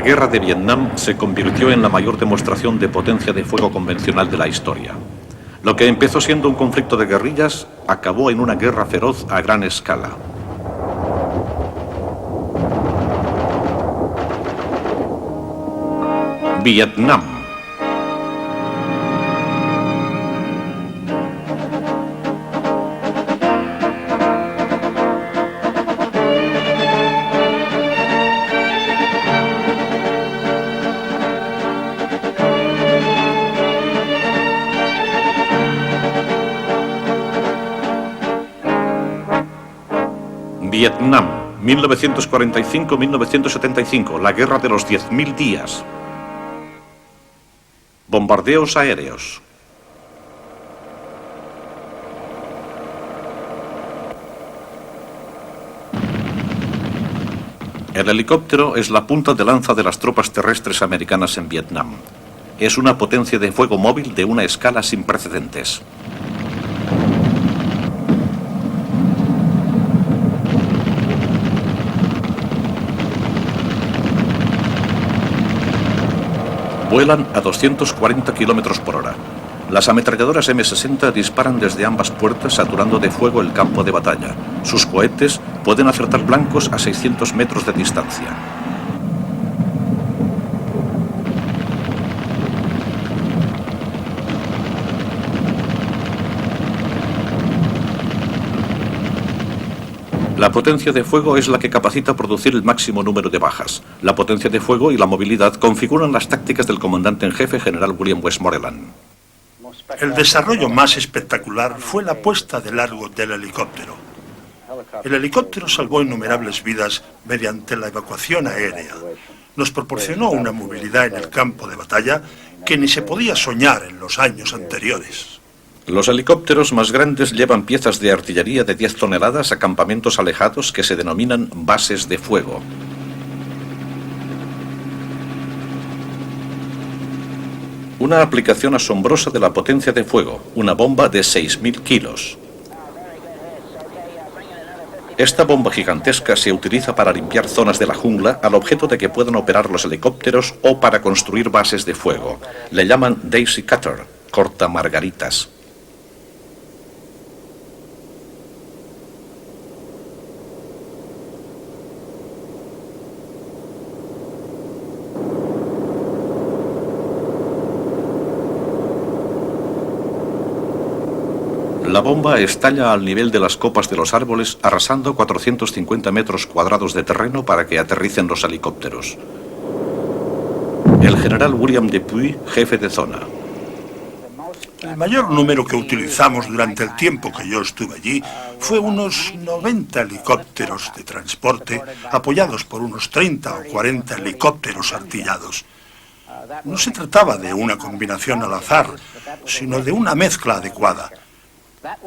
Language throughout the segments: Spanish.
guerra de Vietnam se convirtió en la mayor demostración de potencia de fuego convencional de la historia. Lo que empezó siendo un conflicto de guerrillas acabó en una guerra feroz a gran escala. Vietnam. Vietnam, 1945-1975, la guerra de los 10.000 días. Bombardeos aéreos. El helicóptero es la punta de lanza de las tropas terrestres americanas en Vietnam. Es una potencia de fuego móvil de una escala sin precedentes. Vuelan a 240 kilómetros por hora. Las ametralladoras M60 disparan desde ambas puertas saturando de fuego el campo de batalla. Sus cohetes pueden acertar blancos a 600 metros de distancia. La potencia de fuego es la que capacita a producir el máximo número de bajas. La potencia de fuego y la movilidad configuran las tácticas del comandante en jefe, general William Westmoreland. El desarrollo más espectacular fue la puesta de largo del helicóptero. El helicóptero salvó innumerables vidas mediante la evacuación aérea. Nos proporcionó una movilidad en el campo de batalla que ni se podía soñar en los años anteriores. Los helicópteros más grandes llevan piezas de artillería de 10 toneladas a campamentos alejados que se denominan bases de fuego. Una aplicación asombrosa de la potencia de fuego, una bomba de 6.000 kilos. Esta bomba gigantesca se utiliza para limpiar zonas de la jungla al objeto de que puedan operar los helicópteros o para construir bases de fuego. Le llaman Daisy Cutter, corta margaritas. La bomba estalla al nivel de las copas de los árboles, arrasando 450 metros cuadrados de terreno para que aterricen los helicópteros. El general William Dupuy, jefe de zona. El mayor número que utilizamos durante el tiempo que yo estuve allí fue unos 90 helicópteros de transporte apoyados por unos 30 o 40 helicópteros artillados. No se trataba de una combinación al azar, sino de una mezcla adecuada.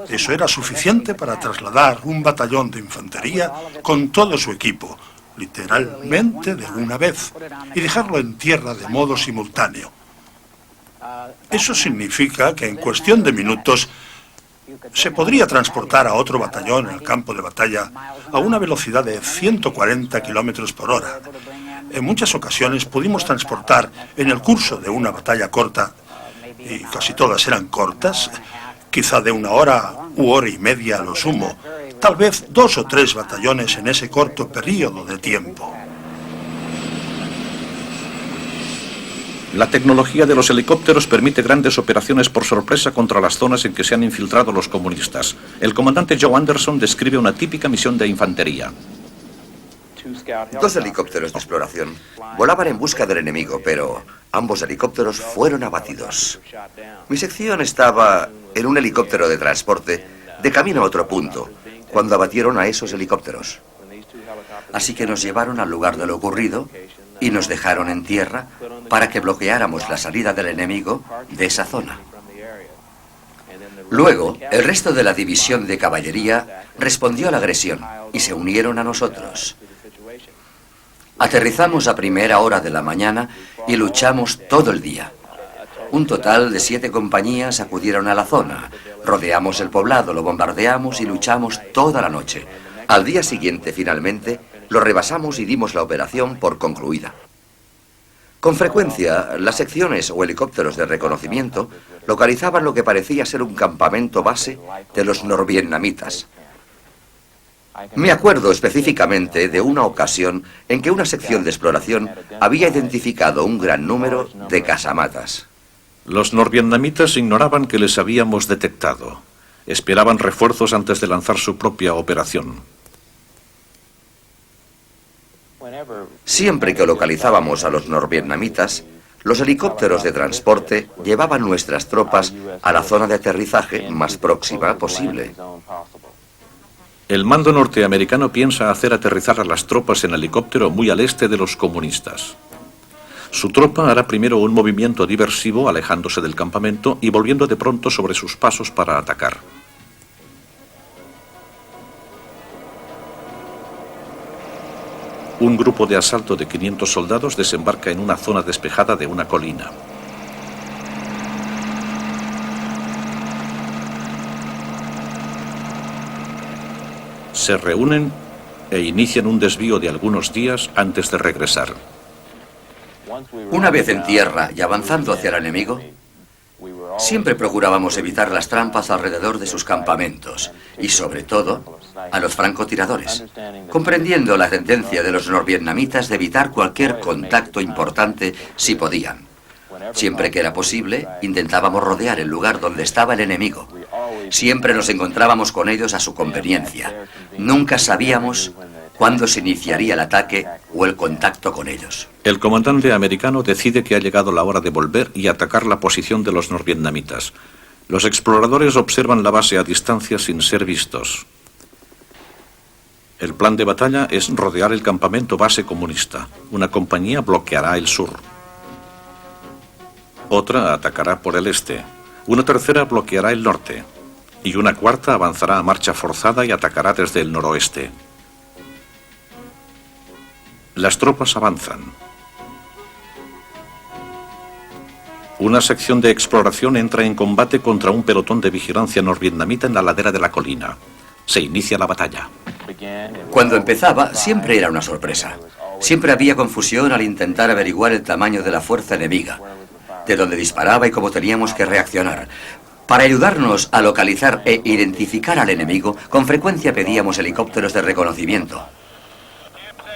Eso era suficiente para trasladar un batallón de infantería con todo su equipo, literalmente de una vez, y dejarlo en tierra de modo simultáneo. Eso significa que en cuestión de minutos se podría transportar a otro batallón en el campo de batalla a una velocidad de 140 kilómetros por hora. En muchas ocasiones pudimos transportar en el curso de una batalla corta, y casi todas eran cortas, quizá de una hora u hora y media a lo sumo, tal vez 2 o 3 batallones en ese corto periodo de tiempo. La tecnología de los helicópteros permite grandes operaciones por sorpresa contra las zonas en que se han infiltrado los comunistas. El comandante Joe Anderson describe una típica misión de infantería. 2 helicópteros de exploración volaban en busca del enemigo, pero ambos helicópteros fueron abatidos. Mi sección estaba en un helicóptero de transporte de camino a otro punto, cuando abatieron a esos helicópteros. Así que nos llevaron al lugar de lo ocurrido y nos dejaron en tierra para que bloqueáramos la salida del enemigo de esa zona. Luego, el resto de la división de caballería respondió a la agresión y se unieron a nosotros. Aterrizamos a primera hora de la mañana y luchamos todo el día. Un total de 7 compañías acudieron a la zona. Rodeamos el poblado, lo bombardeamos y luchamos toda la noche. Al día siguiente, finalmente, lo rebasamos y dimos la operación por concluida. Con frecuencia, las secciones o helicópteros de reconocimiento localizaban lo que parecía ser un campamento base de los norvietnamitas. Me acuerdo específicamente de una ocasión en que una sección de exploración había identificado un gran número de casamatas. Los norvietnamitas ignoraban que les habíamos detectado. Esperaban refuerzos antes de lanzar su propia operación. Siempre que localizábamos a los norvietnamitas, los helicópteros de transporte llevaban nuestras tropas a la zona de aterrizaje más próxima posible. El mando norteamericano piensa hacer aterrizar a las tropas en helicóptero muy al este de los comunistas. Su tropa hará primero un movimiento diversivo alejándose del campamento y volviendo de pronto sobre sus pasos para atacar. Un grupo de asalto de 500 soldados desembarca en una zona despejada de una colina. Se reúnen e inician un desvío de algunos días antes de regresar. Una vez en tierra y avanzando hacia el enemigo, siempre procurábamos evitar las trampas alrededor de sus campamentos y, sobre todo, a los francotiradores, comprendiendo la tendencia de los norvietnamitas de evitar cualquier contacto importante si podían. Siempre que era posible, intentábamos rodear el lugar donde estaba el enemigo. Siempre nos encontrábamos con ellos a su conveniencia. Nunca sabíamos cuándo se iniciaría el ataque o el contacto con ellos. El comandante americano decide que ha llegado la hora de volver y atacar la posición de los norvietnamitas. Los exploradores observan la base a distancia sin ser vistos. El plan de batalla es rodear el campamento base comunista. Una compañía bloqueará el sur. Otra atacará por el este. Una tercera bloqueará el norte. Y una cuarta avanzará a marcha forzada y atacará desde el noroeste. Las tropas avanzan. Una sección de exploración entra en combate contra un pelotón de vigilancia norvietnamita en la ladera de la colina. Se inicia la batalla. Cuando empezaba, siempre era una sorpresa. Siempre había confusión al intentar averiguar el tamaño de la fuerza enemiga, de dónde disparaba y cómo teníamos que reaccionar. Para ayudarnos a localizar e identificar al enemigo, con frecuencia pedíamos helicópteros de reconocimiento.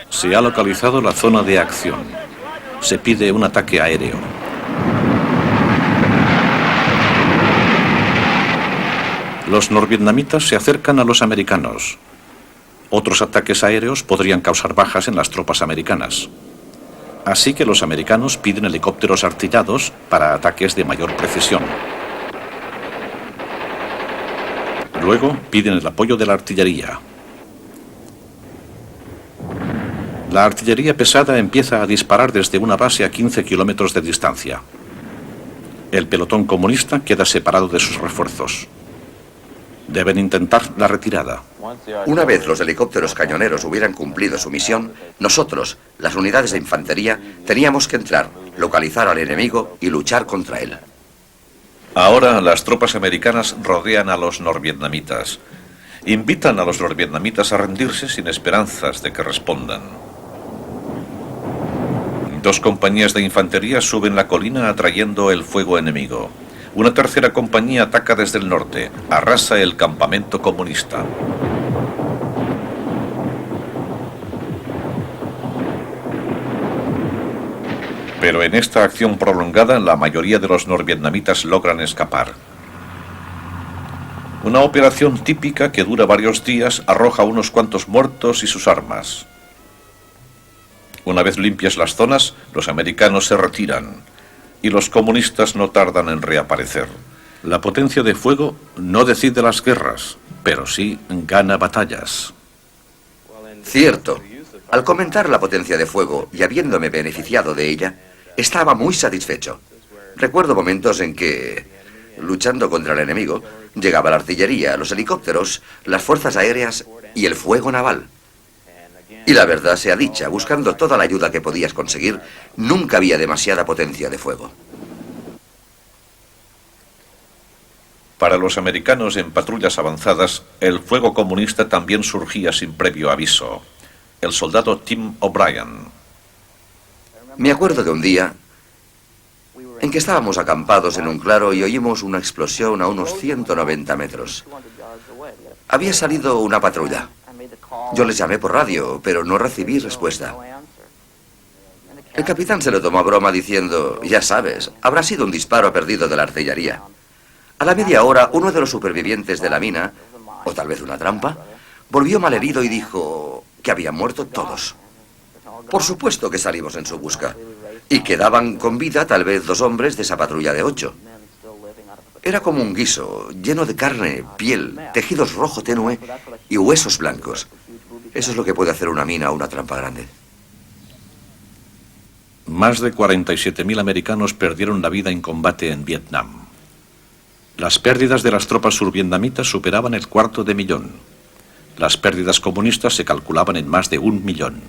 Se ha localizado la zona de acción. Se pide un ataque aéreo. Los norvietnamitas se acercan a los americanos. Otros ataques aéreos podrían causar bajas en las tropas americanas. Así que los americanos piden helicópteros artillados para ataques de mayor precisión. Luego piden el apoyo de la artillería. La artillería pesada empieza a disparar desde una base a 15 kilómetros de distancia. El pelotón comunista queda separado de sus refuerzos. Deben intentar la retirada. Una vez los helicópteros cañoneros hubieran cumplido su misión, nosotros, las unidades de infantería, teníamos que entrar, localizar al enemigo y luchar contra él. Ahora las tropas americanas rodean a los norvietnamitas. Invitan a los norvietnamitas a rendirse sin esperanzas de que respondan. Dos compañías de infantería suben la colina atrayendo el fuego enemigo. Una tercera compañía ataca desde el norte, arrasa el campamento comunista. Pero en esta acción prolongada, la mayoría de los norvietnamitas logran escapar. Una operación típica que dura varios días arroja unos cuantos muertos y sus armas. Una vez limpias las zonas, los americanos se retiran y los comunistas no tardan en reaparecer. La potencia de fuego no decide las guerras, pero sí gana batallas. Cierto. Al comentar la potencia de fuego y habiéndome beneficiado de ella, estaba muy satisfecho. Recuerdo momentos en que, luchando contra el enemigo, llegaba la artillería, los helicópteros, las fuerzas aéreas y el fuego naval. Y la verdad sea dicha, buscando toda la ayuda que podías conseguir, nunca había demasiada potencia de fuego. Para los americanos en patrullas avanzadas, el fuego comunista también surgía sin previo aviso. El soldado Tim O'Brien. Me acuerdo de un día en que estábamos acampados en un claro y oímos una explosión a unos 190 metros. Había salido una patrulla. Yo les llamé por radio, pero no recibí respuesta. El capitán se lo tomó a broma diciendo, ya sabes, habrá sido un disparo perdido de la artillería. A la media hora, uno de los supervivientes de la mina, o tal vez una trampa, volvió malherido y dijo que habían muerto todos. Por supuesto que salimos en su busca. Y quedaban con vida tal vez 2 hombres de esa patrulla de 8. Era como un guiso, lleno de carne, piel, tejidos rojo tenue y huesos blancos. Eso es lo que puede hacer una mina o una trampa grande. Más de 47.000 americanos perdieron la vida en combate en Vietnam. Las pérdidas de las tropas survietnamitas superaban el 250.000. Las pérdidas comunistas se calculaban en más de 1 millón.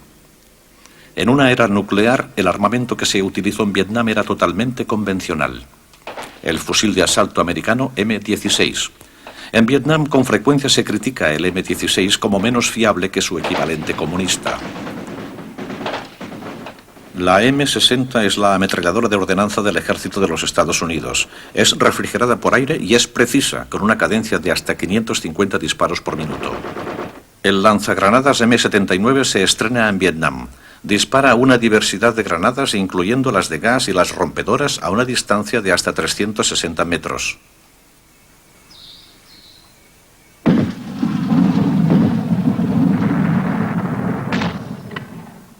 En una era nuclear, el armamento que se utilizó en Vietnam era totalmente convencional. El fusil de asalto americano M-16. En Vietnam con frecuencia se critica el M-16 como menos fiable que su equivalente comunista. La M-60 es la ametralladora de ordenanza del ejército de los Estados Unidos. Es refrigerada por aire y es precisa, con una cadencia de hasta 550 disparos por minuto. El lanzagranadas M-79 se estrena en Vietnam. Dispara una diversidad de granadas, incluyendo las de gas y las rompedoras, a una distancia de hasta 360 metros.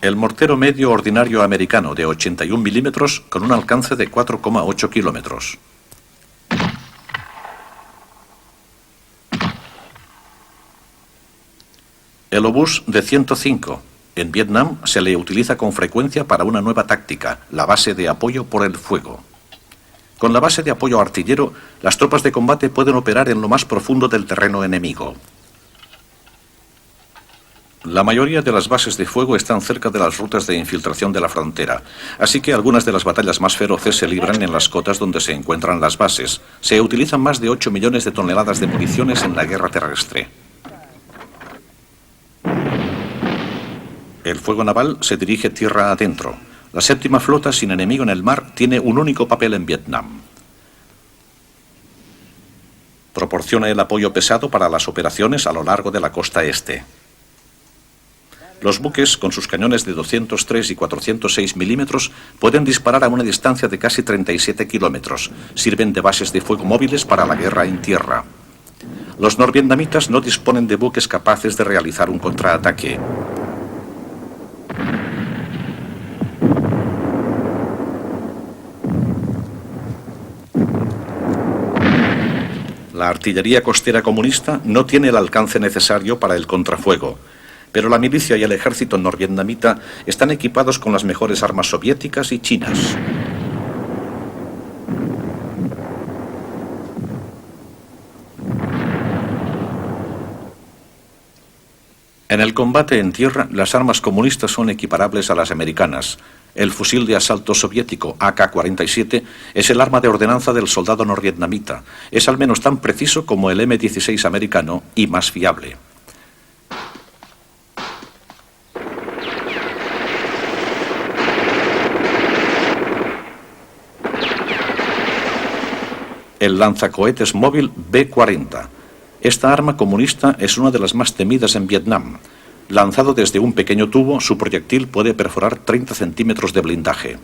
El mortero medio ordinario americano de 81 milímetros con un alcance de 4,8 kilómetros. El obús de 105. En Vietnam se le utiliza con frecuencia para una nueva táctica, la base de apoyo por el fuego. Con la base de apoyo artillero, las tropas de combate pueden operar en lo más profundo del terreno enemigo. La mayoría de las bases de fuego están cerca de las rutas de infiltración de la frontera, así que algunas de las batallas más feroces se libran en las cotas donde se encuentran las bases. Se utilizan más de 8 millones de toneladas de municiones en la guerra terrestre. El fuego naval se dirige tierra adentro. La 7ª flota sin enemigo en el mar tiene un único papel en Vietnam. Proporciona el apoyo pesado para las operaciones a lo largo de la costa este. Los buques, con sus cañones de 203 y 406 milímetros, pueden disparar a una distancia de casi 37 kilómetros. Sirven de bases de fuego móviles para la guerra en tierra. Los norvietnamitas no disponen de buques capaces de realizar un contraataque. La artillería costera comunista no tiene el alcance necesario para el contrafuego, pero la milicia y el ejército norvietnamita están equipados con las mejores armas soviéticas y chinas. En el combate en tierra, las armas comunistas son equiparables a las americanas. El fusil de asalto soviético AK-47 es el arma de ordenanza del soldado norvietnamita. Es al menos tan preciso como el M-16 americano y más fiable. El lanzacohetes móvil B-40. Esta arma comunista es una de las más temidas en Vietnam. Lanzado desde un pequeño tubo, su proyectil puede perforar 30 centímetros de blindaje.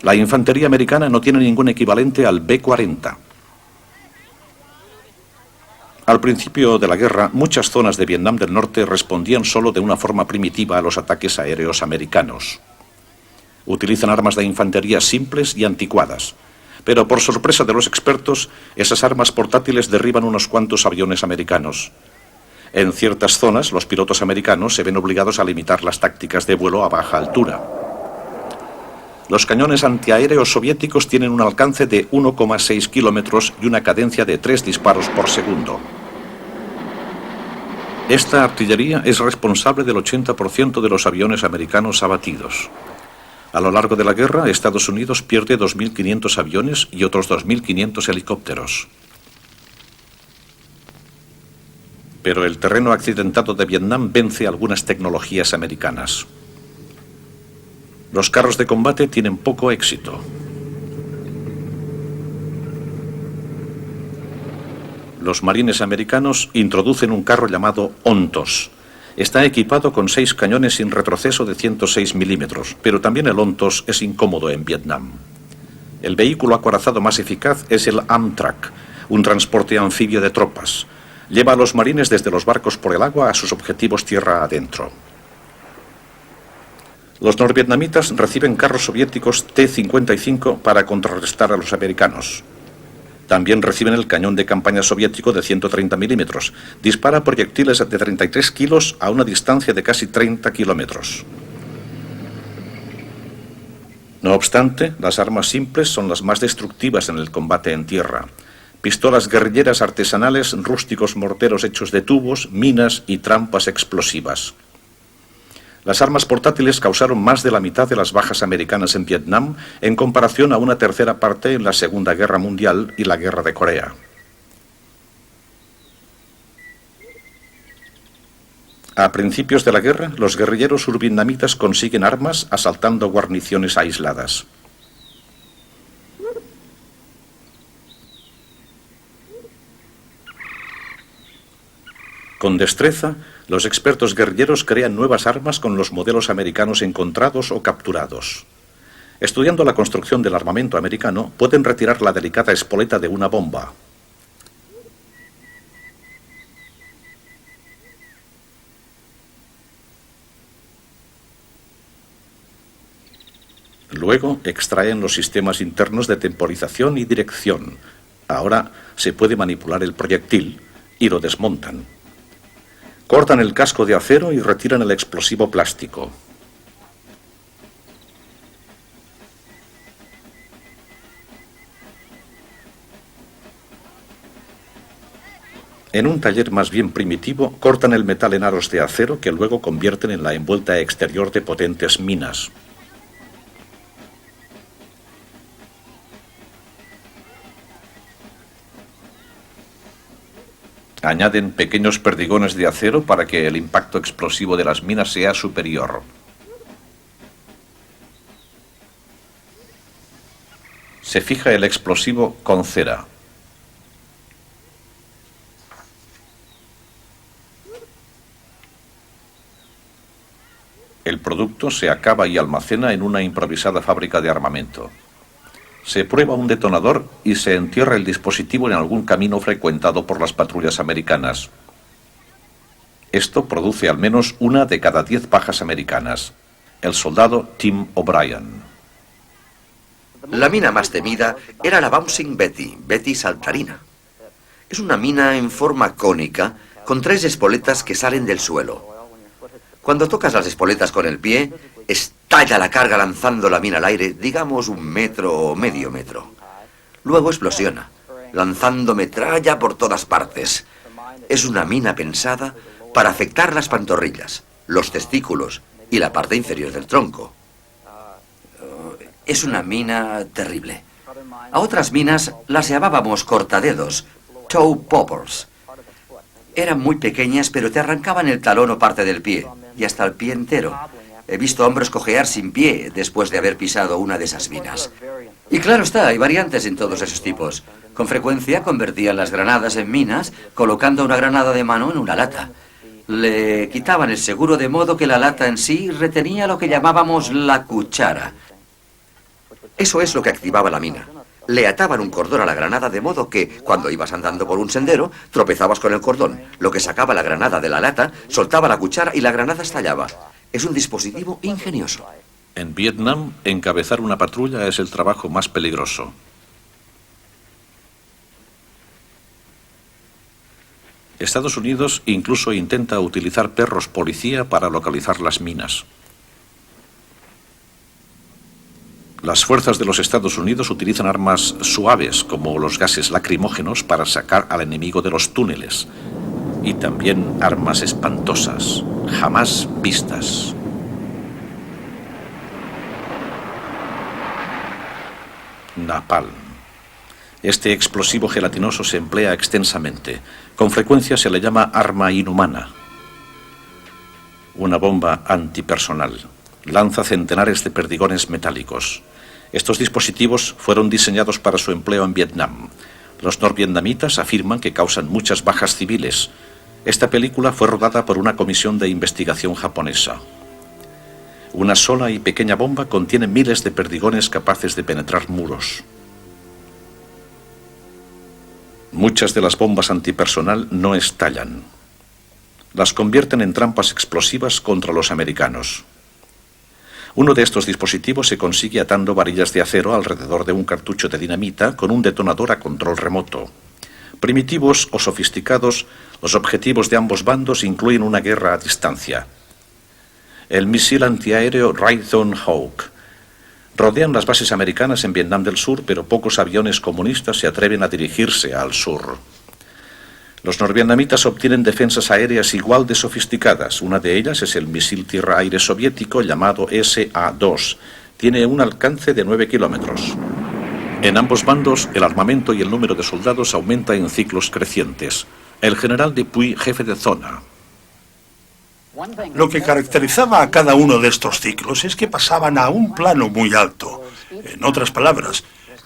La infantería americana no tiene ningún equivalente al B-40. Al principio de la guerra, muchas zonas de Vietnam del Norte respondían solo de una forma primitiva a los ataques aéreos americanos. Utilizan armas de infantería simples y anticuadas. Pero por sorpresa de los expertos, esas armas portátiles derriban unos cuantos aviones americanos. En ciertas zonas, los pilotos americanos se ven obligados a limitar las tácticas de vuelo a baja altura. Los cañones antiaéreos soviéticos tienen un alcance de 1,6 kilómetros y una cadencia de 3 disparos por segundo. Esta artillería es responsable del 80% de los aviones americanos abatidos. A lo largo de la guerra, Estados Unidos pierde 2.500 aviones y otros 2.500 helicópteros. Pero el terreno accidentado de Vietnam vence algunas tecnologías americanas. Los carros de combate tienen poco éxito. los marines americanos introducen un carro llamado Ontos. Está equipado con 6 cañones sin retroceso de 106 milímetros, pero también el Ontos es incómodo en Vietnam. El vehículo acorazado más eficaz es el Amtrak, un transporte anfibio de tropas. Lleva a los marines desde los barcos por el agua a sus objetivos tierra adentro. Los norvietnamitas reciben carros soviéticos T-55 para contrarrestar a los americanos. También reciben el cañón de campaña soviético de 130 milímetros. Dispara proyectiles de 33 kilos a una distancia de casi 30 kilómetros. No obstante, las armas simples son las más destructivas en el combate en tierra. Pistolas guerrilleras artesanales, rústicos morteros hechos de tubos, minas y trampas explosivas. Las armas portátiles causaron más de la mitad de las bajas americanas en Vietnam en comparación a una tercera parte en la Segunda Guerra Mundial y la Guerra de Corea. A principios de la guerra, los guerrilleros survietnamitas consiguen armas asaltando guarniciones aisladas. Con destreza, los expertos guerrilleros crean nuevas armas con los modelos americanos encontrados o capturados. Estudiando la construcción del armamento americano, pueden retirar la delicada espoleta de una bomba. Luego extraen los sistemas internos de temporización y dirección. Ahora se puede manipular el proyectil y lo desmontan. Cortan el casco de acero y retiran el explosivo plástico. En un taller más bien primitivo, cortan el metal en aros de acero que luego convierten en la envuelta exterior de potentes minas. Añaden pequeños perdigones de acero para que el impacto explosivo de las minas sea superior. Se fija el explosivo con cera. El producto se acaba y almacena en una improvisada fábrica de armamento. Se prueba un detonador y se entierra el dispositivo en algún camino frecuentado por las patrullas americanas. Esto produce al menos 1 de cada 10 bajas americanas. El soldado Tim O'Brien. La mina más temida era la Bouncing Betty, Betty saltarina. Es una mina en forma cónica con 3 espoletas que salen del suelo. Cuando tocas las espoletas con el pie, estalla la carga lanzando la mina al aire, digamos 1 metro o medio metro. Luego explosiona, lanzando metralla por todas partes. Es una mina pensada para afectar las pantorrillas, los testículos y la parte inferior del tronco. Es una mina terrible. A otras minas las llamábamos cortadedos, toe poppers. Eran muy pequeñas, pero te arrancaban el talón o parte del pie, y hasta el pie entero. He visto hombres cojear sin pie después de haber pisado una de esas minas. Y claro está, hay variantes en todos esos tipos. Con frecuencia convertían las granadas en minas, colocando una granada de mano en una lata. Le quitaban el seguro de modo que la lata en sí retenía lo que llamábamos la cuchara. Eso es lo que activaba la mina. Le ataban un cordón a la granada de modo que, cuando ibas andando por un sendero, tropezabas con el cordón, lo que sacaba la granada de la lata, soltaba la cuchara y la granada estallaba. Es un dispositivo ingenioso. En Vietnam, encabezar una patrulla es el trabajo más peligroso. Estados Unidos incluso intenta utilizar perros policía para localizar las minas. Las fuerzas de los Estados Unidos utilizan armas suaves, como los gases lacrimógenos, para sacar al enemigo de los túneles. Y también armas espantosas, jamás vistas. Napalm. Este explosivo gelatinoso se emplea extensamente. Con frecuencia se le llama arma inhumana. Una bomba antipersonal. Lanza centenares de perdigones metálicos. Estos dispositivos fueron diseñados para su empleo en Vietnam. Los norvietnamitas afirman que causan muchas bajas civiles. Esta película fue rodada por una comisión de investigación japonesa. Una sola y pequeña bomba contiene miles de perdigones capaces de penetrar muros. Muchas de las bombas antipersonal no estallan. Las convierten en trampas explosivas contra los americanos. Uno de estos dispositivos se consigue atando varillas de acero alrededor de un cartucho de dinamita con un detonador a control remoto. Primitivos o sofisticados, los objetivos de ambos bandos incluyen una guerra a distancia. El misil antiaéreo Raytheon Hawk. Rodean las bases americanas en Vietnam del Sur, pero pocos aviones comunistas se atreven a dirigirse al sur. Los norvietnamitas obtienen defensas aéreas igual de sofisticadas. Una de ellas es el misil tierra-aire soviético llamado SA-2. Tiene un alcance de 9 kilómetros. En ambos bandos, el armamento y el número de soldados aumenta en ciclos crecientes. El general Dupuy, jefe de zona. Lo que caracterizaba a cada uno de estos ciclos es que pasaban a un plano muy alto. En otras palabras,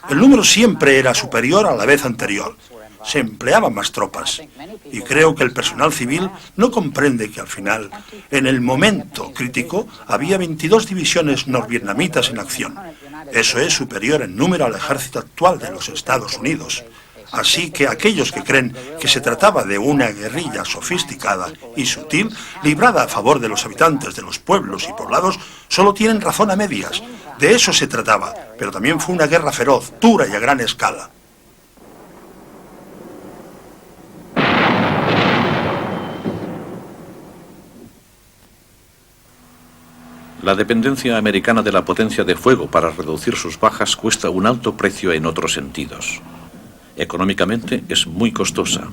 el número siempre era superior a la vez anterior. Se empleaban más tropas. Y creo que el personal civil no comprende que al final, en el momento crítico, había 22 divisiones norvietnamitas en acción. Eso es superior en número al ejército actual de los Estados Unidos. Así que aquellos que creen que se trataba de una guerrilla sofisticada y sutil, librada a favor de los habitantes de los pueblos y poblados, solo tienen razón a medias. De eso se trataba, pero también fue una guerra feroz, dura y a gran escala. La dependencia americana de la potencia de fuego para reducir sus bajas cuesta un alto precio en otros sentidos. Económicamente es muy costosa.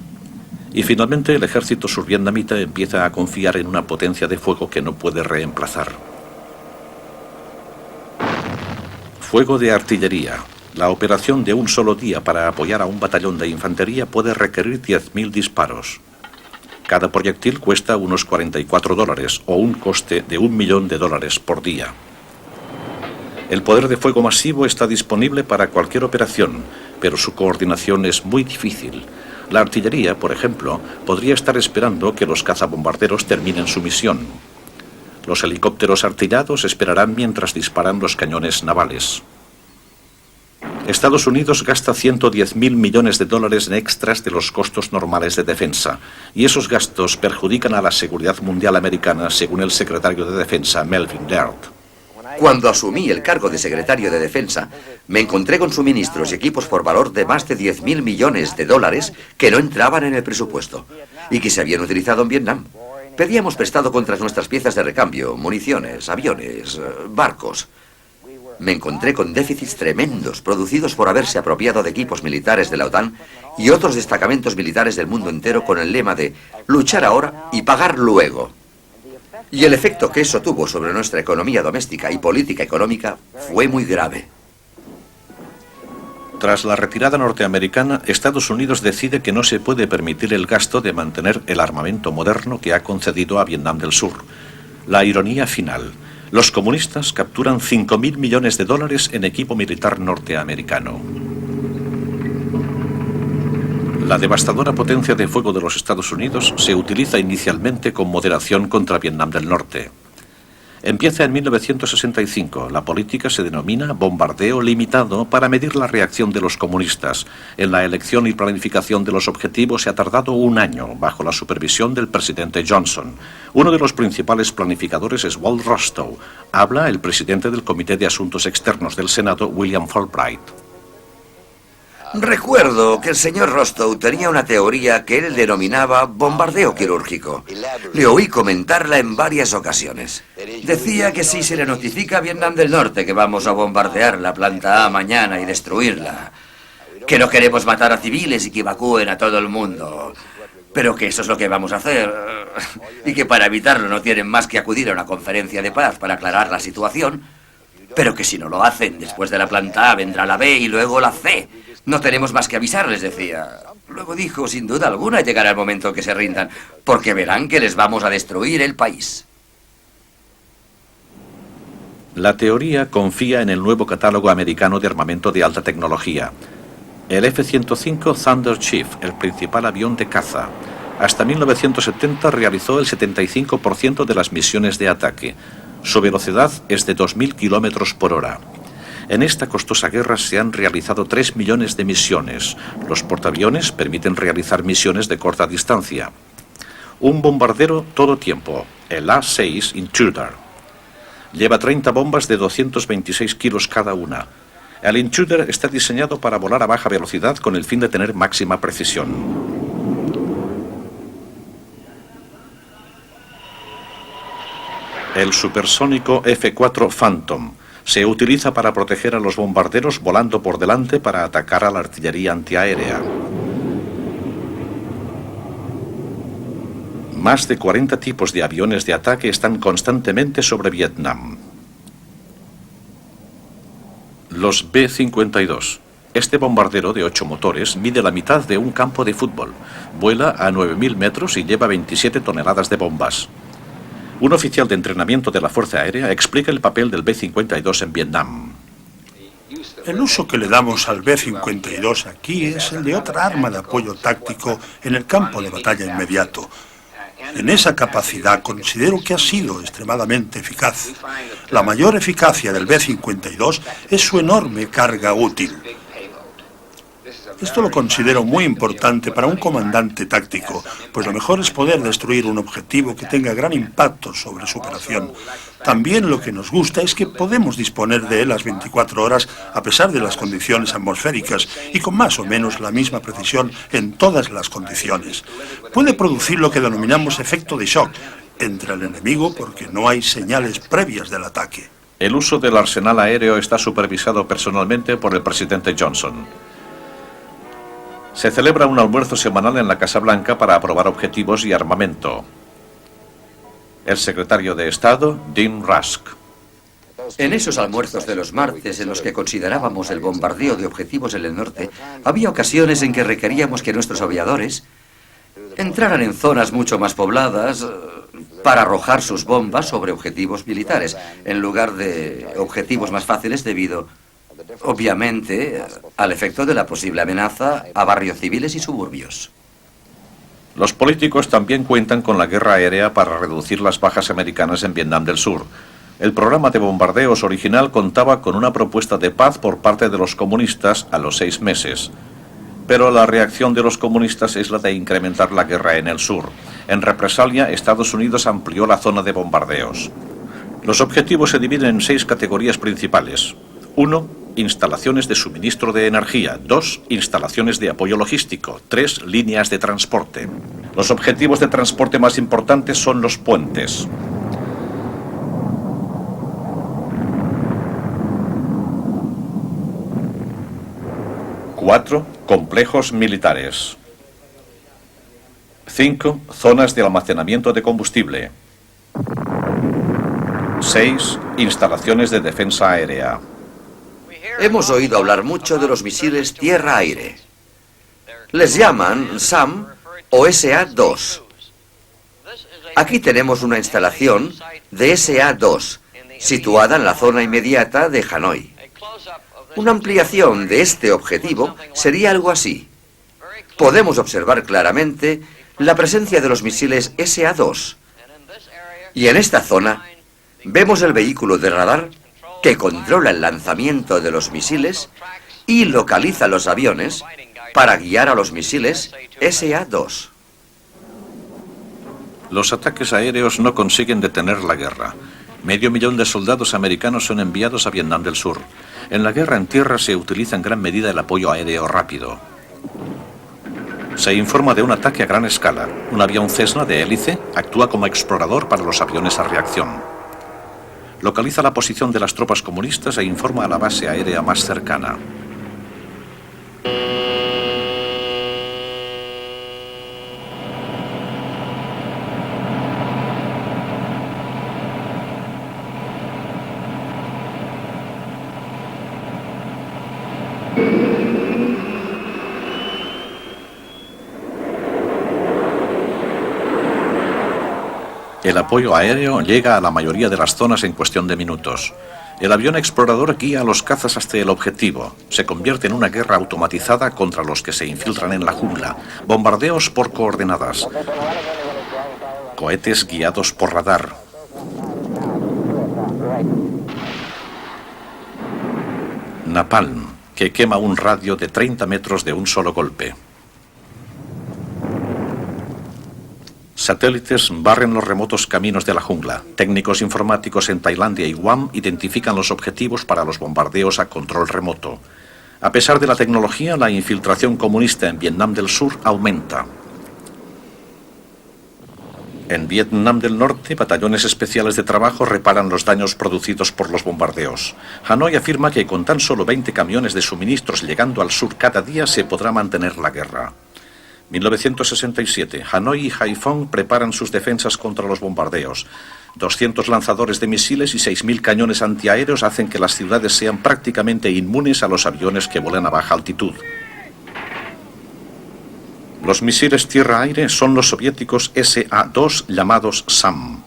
Y finalmente el ejército survietnamita empieza a confiar en una potencia de fuego que no puede reemplazar. Fuego de artillería. La operación de un solo día para apoyar a un batallón de infantería puede requerir 10.000 disparos. Cada proyectil cuesta unos $44 o un coste de $1 millón por día. El poder de fuego masivo está disponible para cualquier operación, pero su coordinación es muy difícil. La artillería, por ejemplo, podría estar esperando que los cazabombarderos terminen su misión. Los helicópteros artillados esperarán mientras disparan los cañones navales. Estados Unidos gasta $110.000 millones en extras de los costos normales de defensa, y esos gastos perjudican a la seguridad mundial americana, según el secretario de Defensa, Melvin Laird. Cuando asumí el cargo de secretario de Defensa, me encontré con suministros y equipos por valor de más de $10.000 millones que no entraban en el presupuesto y que se habían utilizado en Vietnam. Pedíamos prestado contra nuestras piezas de recambio, municiones, aviones, barcos. Me encontré con déficits tremendos producidos por haberse apropiado de equipos militares de la OTAN y otros destacamentos militares del mundo entero con el lema de luchar ahora y pagar luego. Y el efecto que eso tuvo sobre nuestra economía doméstica y política económica fue muy grave. Tras la retirada norteamericana, Estados Unidos decide que no se puede permitir el gasto de mantener el armamento moderno que ha concedido a Vietnam del Sur. La ironía final. Los comunistas capturan $5.000 millones en equipo militar norteamericano. La devastadora potencia de fuego de los Estados Unidos se utiliza inicialmente con moderación contra Vietnam del Norte. Empieza en 1965. La política se denomina bombardeo limitado para medir la reacción de los comunistas. En la elección y planificación de los objetivos se ha tardado un año bajo la supervisión del presidente Johnson. Uno de los principales planificadores es Walt Rostow. Habla el presidente del Comité de Asuntos Externos del Senado, William Fulbright. Recuerdo que el señor Rostow tenía una teoría que él denominaba bombardeo quirúrgico. Le oí comentarla en varias ocasiones. Decía que si se le notifica a Vietnam del Norte que vamos a bombardear la planta A mañana y destruirla, que no queremos matar a civiles y que evacúen a todo el mundo, pero que eso es lo que vamos a hacer, y que para evitarlo no tienen más que acudir a una conferencia de paz para aclarar la situación, pero que si no lo hacen, después de la planta A vendrá la B y luego la C. No tenemos más que avisarles, decía. Luego dijo, sin duda alguna llegará el momento que se rindan, porque verán que les vamos a destruir el país. La teoría confía en el nuevo catálogo americano de armamento de alta tecnología. El F-105 Thunder Chief, el principal avión de caza. Hasta 1970 realizó el 75% de las misiones de ataque. Su velocidad es de 2.000 kilómetros por hora. En esta costosa guerra se han realizado 3 millones de misiones. Los portaaviones permiten realizar misiones de corta distancia. Un bombardero todo tiempo, el A-6 Intruder. Lleva 30 bombas de 226 kilos cada una. El Intruder está diseñado para volar a baja velocidad con el fin de tener máxima precisión. El supersónico F-4 Phantom se utiliza para proteger a los bombarderos volando por delante para atacar a la artillería antiaérea. Más de 40 tipos de aviones de ataque están constantemente sobre Vietnam. Los B-52. Este bombardero de 8 motores mide la mitad de un campo de fútbol, vuela a 9.000 metros y lleva 27 toneladas de bombas. Un oficial de entrenamiento de la Fuerza Aérea explica el papel del B-52 en Vietnam. El uso que le damos al B-52 aquí es el de otra arma de apoyo táctico en el campo de batalla inmediato. En esa capacidad considero que ha sido extremadamente eficaz. La mayor eficacia del B-52 es su enorme carga útil. Esto lo considero muy importante para un comandante táctico, pues lo mejor es poder destruir un objetivo que tenga gran impacto sobre su operación. También lo que nos gusta es que podemos disponer de él las 24 horas a pesar de las condiciones atmosféricas y con más o menos la misma precisión en todas las condiciones. Puede producir lo que denominamos efecto de shock entre el enemigo porque no hay señales previas del ataque. El uso del arsenal aéreo está supervisado personalmente por el presidente Johnson. Se celebra un almuerzo semanal en la Casa Blanca para aprobar objetivos y armamento. El secretario de Estado, Dean Rusk. En esos almuerzos de los martes en los que considerábamos el bombardeo de objetivos en el norte, había ocasiones en que requeríamos que nuestros aviadores entraran en zonas mucho más pobladas para arrojar sus bombas sobre objetivos militares, en lugar de objetivos más fáciles debido, obviamente, al efecto de la posible amenaza a barrios civiles y suburbios. Los políticos también cuentan con la guerra aérea para reducir las bajas americanas en Vietnam del Sur. El programa de bombardeos original contaba con una propuesta de paz por parte de los comunistas a los 6 meses. Pero la reacción de los comunistas es la de incrementar la guerra en el sur. En represalia, Estados Unidos amplió la zona de bombardeos. Los objetivos se dividen en 6 categorías principales. 1. Instalaciones de suministro de energía. 2. Instalaciones de apoyo logístico. 3. Líneas de transporte. Los objetivos de transporte más importantes son los puentes. Cuatro, complejos militares. 5. Zonas de almacenamiento de combustible. 6. Instalaciones de defensa aérea. Hemos oído hablar mucho de los misiles tierra-aire. Les llaman SAM o SA-2. Aquí tenemos una instalación de SA-2, situada en la zona inmediata de Hanoi. Una ampliación de este objetivo sería algo así. Podemos observar claramente la presencia de los misiles SA-2. Y en esta zona vemos el vehículo de radar que controla el lanzamiento de los misiles y localiza los aviones para guiar a los misiles SA-2. Los ataques aéreos no consiguen detener la guerra. 500.000 de soldados americanos son enviados a Vietnam del Sur. En la guerra en tierra se utiliza en gran medida el apoyo aéreo rápido. Se informa de un ataque a gran escala. Un avión Cessna de hélice actúa como explorador para los aviones a reacción. Localiza la posición de las tropas comunistas e informa a la base aérea más cercana. El apoyo aéreo llega a la mayoría de las zonas en cuestión de minutos. El avión explorador guía a los cazas hasta el objetivo. Se convierte en una guerra automatizada contra los que se infiltran en la jungla. Bombardeos por coordenadas. Cohetes guiados por radar. Napalm, que quema un radio de 30 metros de un solo golpe. Satélites barren los remotos caminos de la jungla. Técnicos informáticos en Tailandia y Guam identifican los objetivos para los bombardeos a control remoto. A pesar de la tecnología, la infiltración comunista en Vietnam del Sur aumenta. En Vietnam del Norte, batallones especiales de trabajo reparan los daños producidos por los bombardeos. Hanoi afirma que con tan solo 20 camiones de suministros llegando al sur cada día se podrá mantener la guerra. 1967. Hanoi y Haiphong preparan sus defensas contra los bombardeos. 200 lanzadores de misiles y 6.000 cañones antiaéreos hacen que las ciudades sean prácticamente inmunes a los aviones que vuelan a baja altitud. Los misiles tierra-aire son los soviéticos SA-2 llamados SAM.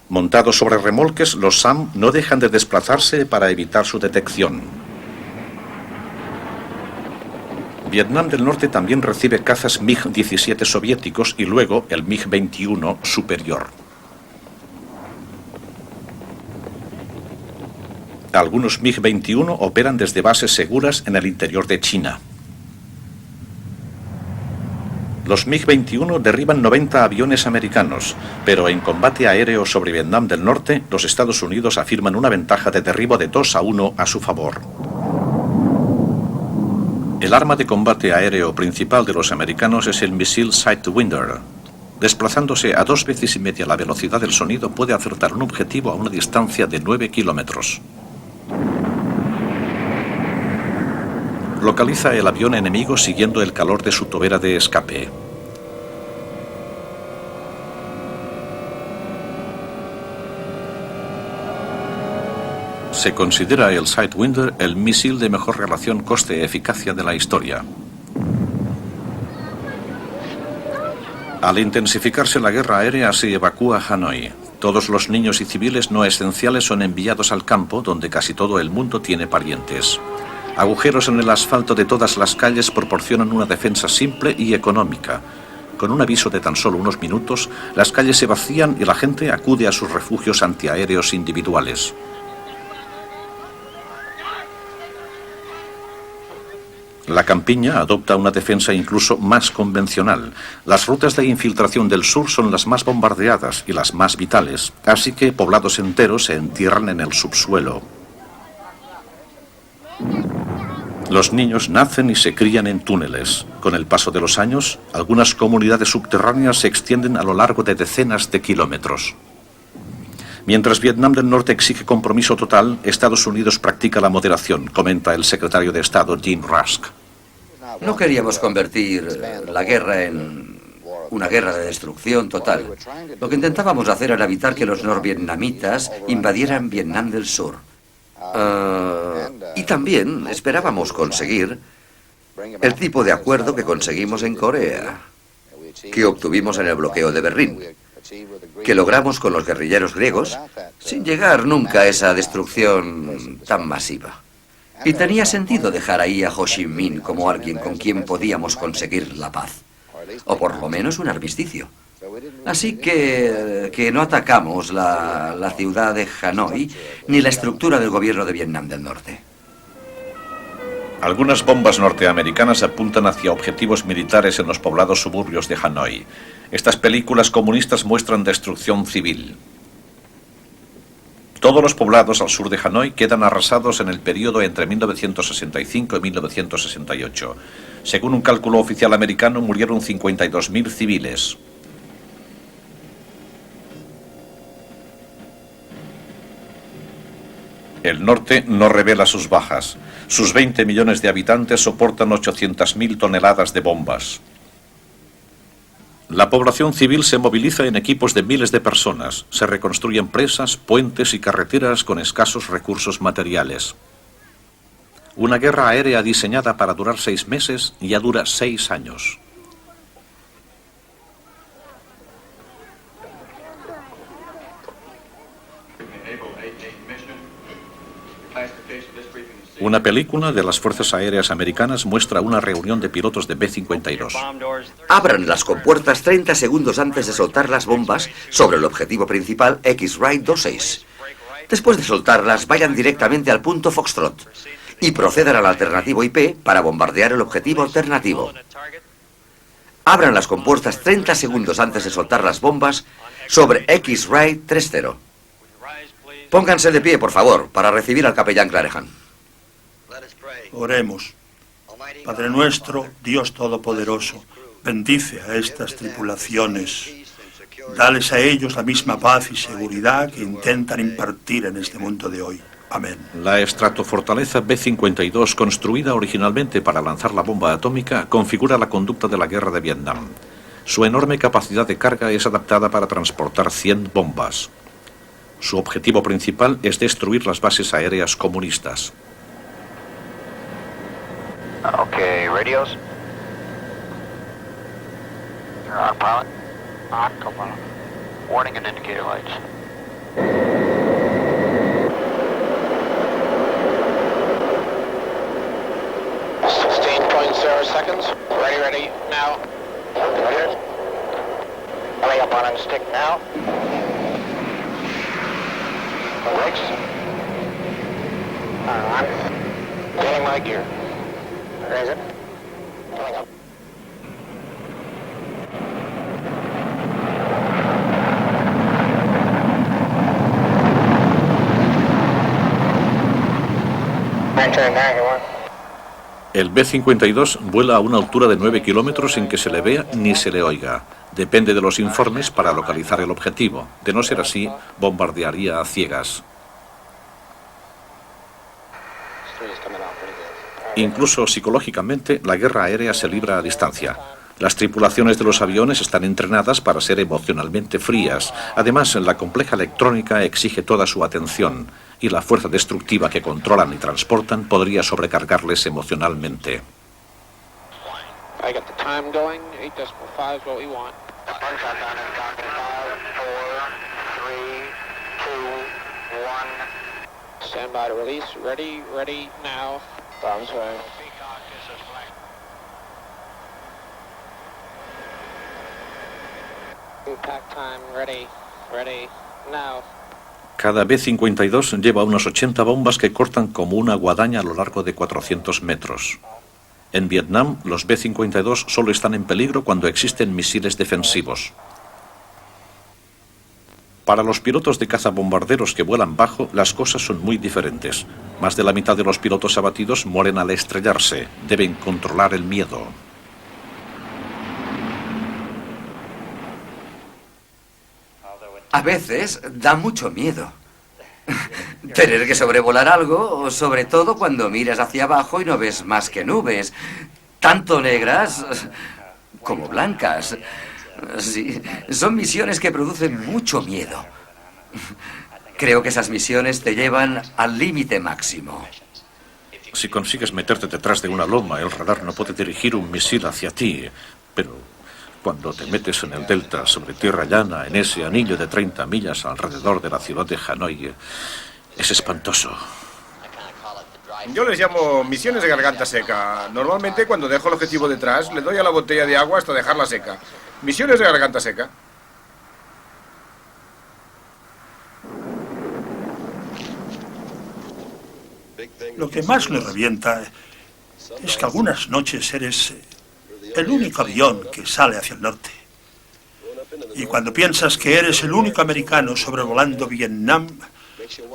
Montados sobre remolques, los SAM no dejan de desplazarse para evitar su detección. Vietnam del Norte también recibe cazas MiG-17 soviéticos y luego el MiG-21 superior. Algunos MiG-21 operan desde bases seguras en el interior de China. Los MiG-21 derriban 90 aviones americanos, pero en combate aéreo sobre Vietnam del Norte, los Estados Unidos afirman una ventaja de derribo de 2-1 a su favor. El arma de combate aéreo principal de los americanos es el misil Sidewinder. Desplazándose a 2,5 veces la velocidad del sonido, puede acertar un objetivo a una distancia de 9 kilómetros. Localiza el avión enemigo siguiendo el calor de su tobera de escape. Se considera el Sidewinder el misil de mejor relación coste-eficacia de la historia. Al intensificarse la guerra aérea, se evacúa Hanoi. Todos los niños y civiles no esenciales son enviados al campo, donde casi todo el mundo tiene parientes. Agujeros en el asfalto de todas las calles proporcionan una defensa simple y económica. Con un aviso de tan solo unos minutos, las calles se vacían y la gente acude a sus refugios antiaéreos individuales. La campiña adopta una defensa incluso más convencional. Las rutas de infiltración del sur son las más bombardeadas y las más vitales, así que poblados enteros se entierran en el subsuelo. Los niños nacen y se crían en túneles. Con el paso de los años, algunas comunidades subterráneas se extienden a lo largo de decenas de kilómetros. Mientras Vietnam del Norte exige compromiso total, Estados Unidos practica la moderación, comenta el secretario de Estado Jim Rusk. No queríamos convertir la guerra en una guerra de destrucción total. Lo que intentábamos hacer era evitar que los norvietnamitas invadieran Vietnam del Sur. Y también esperábamos conseguir el tipo de acuerdo que conseguimos en Corea, que obtuvimos en el bloqueo de Berlín, que logramos con los guerrilleros griegos, sin llegar nunca a esa destrucción tan masiva. Y tenía sentido dejar ahí a Ho Chi Minh como alguien con quien podíamos conseguir la paz, o por lo menos un armisticio. Así que no atacamos la ciudad de Hanoi ni la estructura del gobierno de Vietnam del Norte. Algunas bombas norteamericanas apuntan hacia objetivos militares en los poblados suburbios de Hanoi. Estas películas comunistas muestran destrucción civil. Todos los poblados al sur de Hanoi quedan arrasados en el periodo entre 1965 y 1968. Según un cálculo oficial americano, murieron 52.000 civiles. El norte no revela sus bajas. Sus 20 millones de habitantes soportan 800.000 toneladas de bombas. La población civil se moviliza en equipos de miles de personas. Se reconstruyen presas, puentes y carreteras con escasos recursos materiales. Una guerra aérea diseñada para durar 6 meses ya dura 6 años. Una película de las Fuerzas Aéreas Americanas muestra una reunión de pilotos de B-52. Abran las compuertas 30 segundos antes de soltar las bombas sobre el objetivo principal X-Ray 26. Después de soltarlas, vayan directamente al punto Foxtrot y procedan al alternativo IP para bombardear el objetivo alternativo. Abran las compuertas 30 segundos antes de soltar las bombas sobre X-Ray 30. Pónganse de pie, por favor, para recibir al capellán Clarehan. Oremos. Padre nuestro, Dios Todopoderoso, bendice a estas tripulaciones. Dales a ellos la misma paz y seguridad que intentan impartir en este mundo de hoy. Amén. La estratofortaleza B-52, construida originalmente para lanzar la bomba atómica, configura la conducta de la guerra de Vietnam. Su enorme capacidad de carga es adaptada para transportar 100 bombas. Su objetivo principal es destruir las bases aéreas comunistas. Okay, radios. You're on, pilot. On, co-pilot. Warning and indicator lights. 16.0 seconds. Ready, now. Roger. Belly up on stick now. Brakes. On. Getting my gear. Raise it. Coming up. El B-52 vuela a una altura de 9 kilómetros sin que se le vea ni se le oiga. Depende de los informes para localizar el objetivo. De no ser así, bombardearía a ciegas. Incluso psicológicamente, la guerra aérea se libra a distancia. Las tripulaciones de los aviones están entrenadas para ser emocionalmente frías. Además, la compleja electrónica exige toda su atención y la fuerza destructiva que controlan y transportan podría sobrecargarles emocionalmente. Stand by to release. Ready, now. Bombs right. Impact time, ready, now. Cada B-52 lleva unas 80 bombas que cortan como una guadaña a lo largo de 400 metros. En Vietnam, los B-52 solo están en peligro cuando existen misiles defensivos. Para los pilotos de cazabombarderos que vuelan bajo, las cosas son muy diferentes. Más de la mitad de los pilotos abatidos mueren al estrellarse. Deben controlar el miedo. A veces da mucho miedo. Tener que sobrevolar algo, sobre todo cuando miras hacia abajo y no ves más que nubes, tanto negras como blancas. Sí, son misiones que producen mucho miedo. Creo que esas misiones te llevan al límite máximo. Si consigues meterte detrás de una loma, el radar no puede dirigir un misil hacia ti, pero cuando te metes en el delta sobre tierra llana, en ese anillo de 30 millas alrededor de la ciudad de Hanoi, es espantoso. Yo les llamo misiones de garganta seca. Normalmente cuando dejo el objetivo detrás, le doy a la botella de agua hasta dejarla seca. Misiones de garganta seca. Lo que más me revienta es que algunas noches eres el único avión que sale hacia el norte. Y cuando piensas que eres el único americano sobrevolando Vietnam,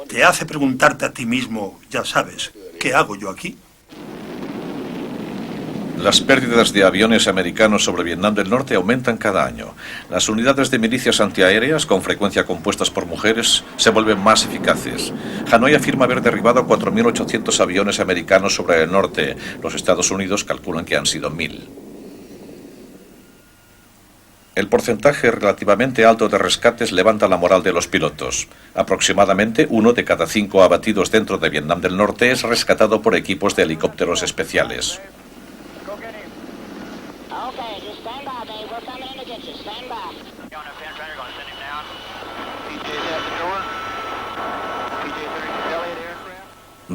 te hace preguntarte a ti mismo, ya sabes, ¿qué hago yo aquí? Las pérdidas de aviones americanos sobre Vietnam del Norte aumentan cada año. Las unidades de milicias antiaéreas, con frecuencia compuestas por mujeres, se vuelven más eficaces. Hanoi afirma haber derribado 4.800 aviones americanos sobre el norte. Los Estados Unidos calculan que han sido 1.000. El porcentaje relativamente alto de rescates levanta la moral de los pilotos. Aproximadamente 1 de cada 5 abatidos dentro de Vietnam del Norte es rescatado por equipos de helicópteros especiales.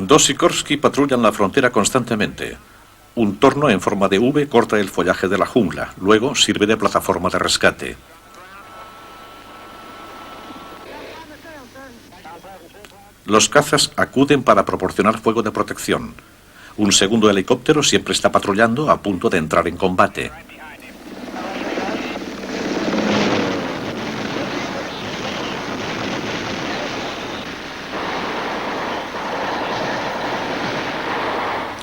Dos Sikorsky patrullan la frontera constantemente. Un torno en forma de V corta el follaje de la jungla, luego sirve de plataforma de rescate. Los cazas acuden para proporcionar fuego de protección. Un segundo helicóptero siempre está patrullando a punto de entrar en combate.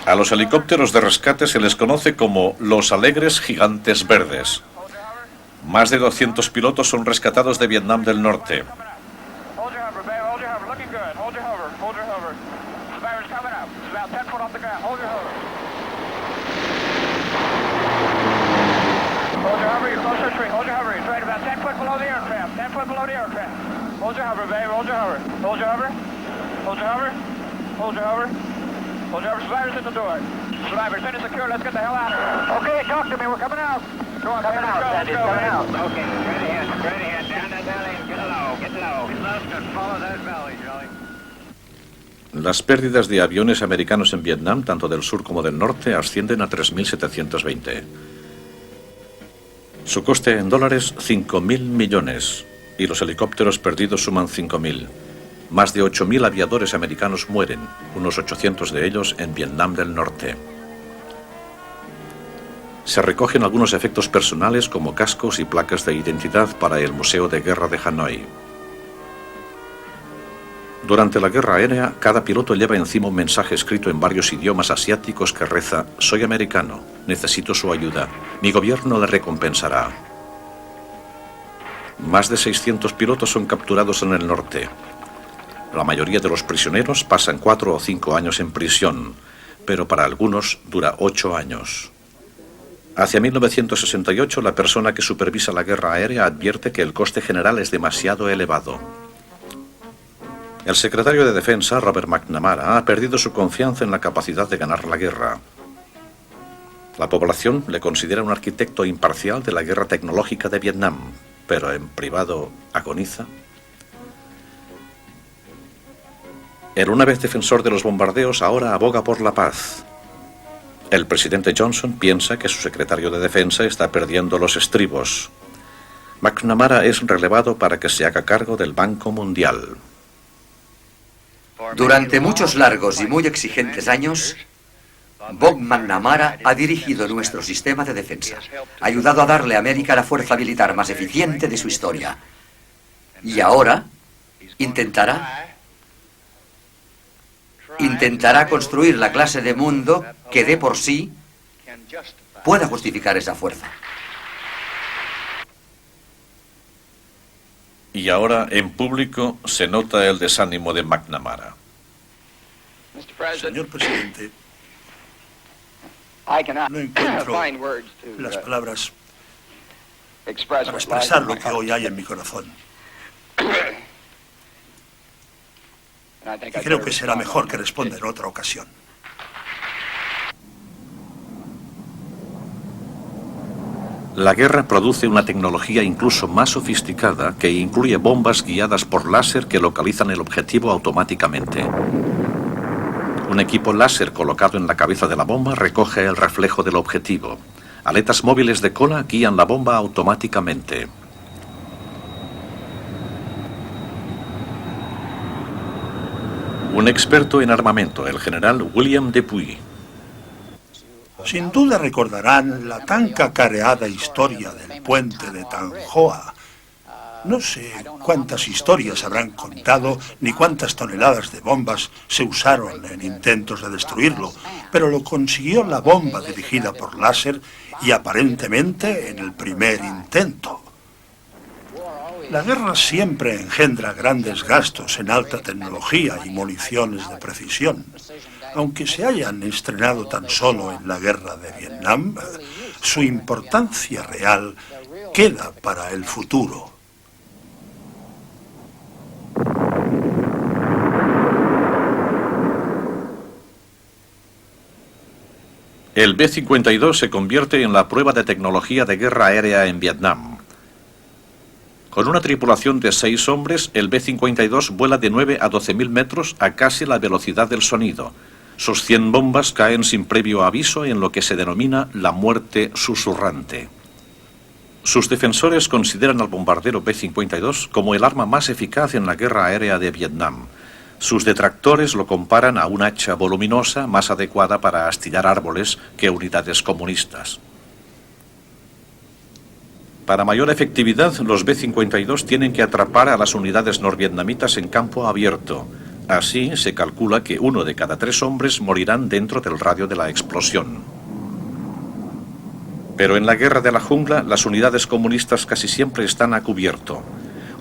A los helicópteros de rescate se les conoce como los alegres gigantes verdes. Más de 200 pilotos son rescatados de Vietnam del Norte. Hold your survivors in the door. Survivors, in and secure. Let's get the hell out of here. Okay, talk to me. We're coming out. Go on, coming out. Let's go. Coming out. Okay, straight ahead. Down that valley and get low. Get low. Get low. Just follow that valley, Jolly. Las pérdidas de aviones americanos en Vietnam, tanto del sur como del norte, ascienden a 3.720. Su coste en dólares, 5.000 millones. Y los helicópteros perdidos suman 5.000. Más de 8.000 aviadores americanos mueren, unos 800 de ellos en Vietnam del Norte. Se recogen algunos efectos personales como cascos y placas de identidad para el Museo de Guerra de Hanoi. Durante la guerra aérea, cada piloto lleva encima un mensaje escrito en varios idiomas asiáticos que reza: soy americano, necesito su ayuda, mi gobierno le recompensará. Más de 600 pilotos son capturados en el norte. La mayoría de los prisioneros pasan 4 o 5 años en prisión, pero para algunos dura 8 años. Hacia 1968, la persona que supervisa la guerra aérea advierte que el coste general es demasiado elevado. El secretario de Defensa, Robert McNamara, ha perdido su confianza en la capacidad de ganar la guerra. La población le considera un arquitecto imparcial de la guerra tecnológica de Vietnam, pero en privado agoniza. El una vez defensor de los bombardeos ahora aboga por la paz. El presidente Johnson piensa que su secretario de Defensa está perdiendo los estribos. McNamara es relevado para que se haga cargo del Banco Mundial. Durante muchos largos y muy exigentes años, Bob McNamara ha dirigido nuestro sistema de defensa, ha ayudado a darle a América la fuerza militar más eficiente de su historia. Y ahora intentará construir la clase de mundo que de por sí pueda justificar esa fuerza. Y ahora, en público, se nota el desánimo de McNamara. Señor presidente, no encuentro las palabras para expresar lo que hoy hay en mi corazón. Y creo que será mejor que responda en otra ocasión. La guerra produce una tecnología incluso más sofisticada que incluye bombas guiadas por láser que localizan el objetivo automáticamente. Un equipo láser colocado en la cabeza de la bomba recoge el reflejo del objetivo. Aletas móviles de cola guían la bomba automáticamente. Un experto en armamento, el general William Dupuy. Sin duda recordarán la tan cacareada historia del puente de Tan Hoa. No sé cuántas historias habrán contado ni cuántas toneladas de bombas se usaron en intentos de destruirlo, pero lo consiguió la bomba dirigida por láser y aparentemente en el primer intento. La guerra siempre engendra grandes gastos en alta tecnología y municiones de precisión. Aunque se hayan estrenado tan solo en la guerra de Vietnam, su importancia real queda para el futuro. El B-52 se convierte en la prueba de tecnología de guerra aérea en Vietnam. Con una tripulación de 6 hombres, el B-52 vuela de 9 a 12.000 metros a casi la velocidad del sonido. Sus 100 bombas caen sin previo aviso en lo que se denomina la muerte susurrante. Sus defensores consideran al bombardero B-52 como el arma más eficaz en la guerra aérea de Vietnam. Sus detractores lo comparan a un hacha voluminosa más adecuada para astillar árboles que unidades comunistas. Para mayor efectividad, los B-52 tienen que atrapar a las unidades norvietnamitas en campo abierto. Así, se calcula que 1 de cada 3 hombres morirán dentro del radio de la explosión. Pero en la guerra de la jungla, las unidades comunistas casi siempre están a cubierto.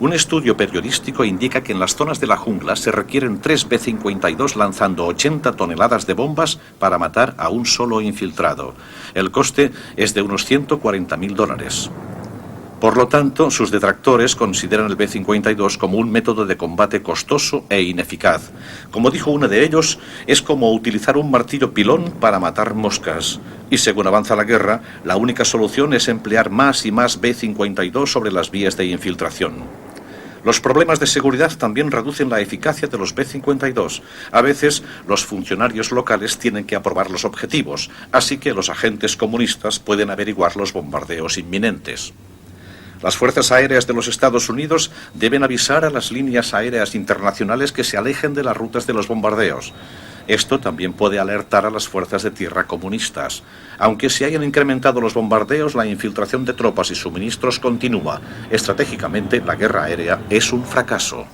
Un estudio periodístico indica que en las zonas de la jungla se requieren 3 B-52 lanzando 80 toneladas de bombas para matar a un solo infiltrado. El coste es de unos $140.000. Por lo tanto, sus detractores consideran el B-52 como un método de combate costoso e ineficaz. Como dijo uno de ellos, es como utilizar un martillo pilón para matar moscas. Y según avanza la guerra, la única solución es emplear más y más B-52 sobre las vías de infiltración. Los problemas de seguridad también reducen la eficacia de los B-52. A veces, los funcionarios locales tienen que aprobar los objetivos, así que los agentes comunistas pueden averiguar los bombardeos inminentes. Las fuerzas aéreas de los Estados Unidos deben avisar a las líneas aéreas internacionales que se alejen de las rutas de los bombardeos. Esto también puede alertar a las fuerzas de tierra comunistas. Aunque se hayan incrementado los bombardeos, la infiltración de tropas y suministros continúa. Estratégicamente, la guerra aérea es un fracaso.